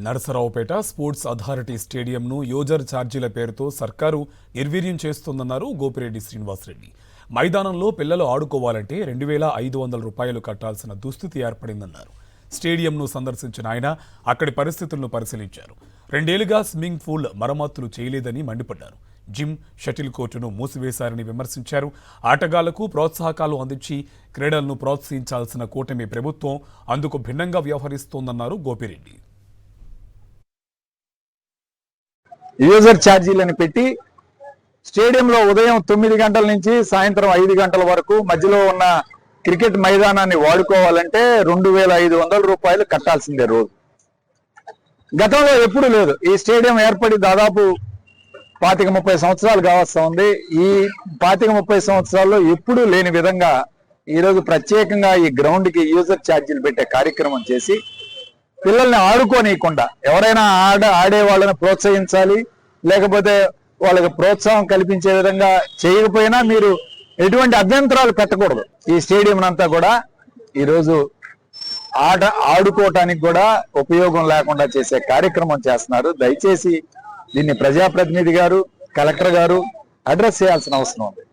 Narasaraopet sports authority స్టేడియంను user ఛార్జీల పేరుతో సర్కారు నిర్వీర్యం చేస్తోందన్నారు గోపిరెడ్డి శ్రీనివాసరెడ్డి. మైదానంలో పిల్లలు ఆడుకోవాలంటే 2,500 రూపాయలు కట్టాల్సిన దుస్థితి ఏర్పడిందన్నారు. స్టేడియంను సందర్శించిన ఆయన అక్కడి పరిస్థితులను పరిశీలించారు. 2 ఏళ్లుగా స్విమ్మింగ్ పూల్ మరమ్మతులు చేయలేదని మండిపడ్డారు. జిమ్, షటిల్ కోర్టును మూసివేశారని విమర్శించారు. ఆటగాళ్లకు ప్రోత్సాహకాలు అందించి క్రీడలను ప్రోత్సహించాల్సిన కూటమి ప్రభుత్వం అందుకు భిన్నంగా వ్యవహరిస్తోందన్నారు గోపిరెడ్డి. యూజర్ ఛార్జీలను పెట్టి స్టేడియంలో ఉదయం 9 గంటల నుంచి సాయంత్రం 5 గంటల వరకు మధ్యలో ఉన్న క్రికెట్ మైదానాన్ని వాడుకోవాలంటే 2,500 రూపాయలు కట్టాల్సిందే రోజు. గతంలో ఎప్పుడు లేదు. ఈ స్టేడియం ఏర్పడి దాదాపు 25-30 సంవత్సరాలు కావస్తా ఉంది. ఈ 25-30 సంవత్సరాల్లో ఎప్పుడూ లేని విధంగా ఈరోజు ప్రత్యేకంగా ఈ గ్రౌండ్ కి యూజర్ ఛార్జీలు పెట్టే కార్యక్రమం చేసి పిల్లల్ని ఆడుకోనియకుండా ఎవరైనా ఆడే వాళ్ళని ప్రోత్సహించాలి, లేకపోతే వాళ్ళకి ప్రోత్సాహం కల్పించే విధంగా చేయకపోయినా మీరు ఎటువంటి అభ్యంతరాలు పెట్టకూడదు. ఈ స్టేడియం అంతా కూడా ఈరోజు ఆడుకోవటానికి కూడా ఉపయోగం లేకుండా చేసే కార్యక్రమం చేస్తున్నారు. దయచేసి దీన్ని ప్రజాప్రతినిధి గారు, కలెక్టర్ గారు అడ్రస్ చేయాల్సిన అవసరం ఉంది.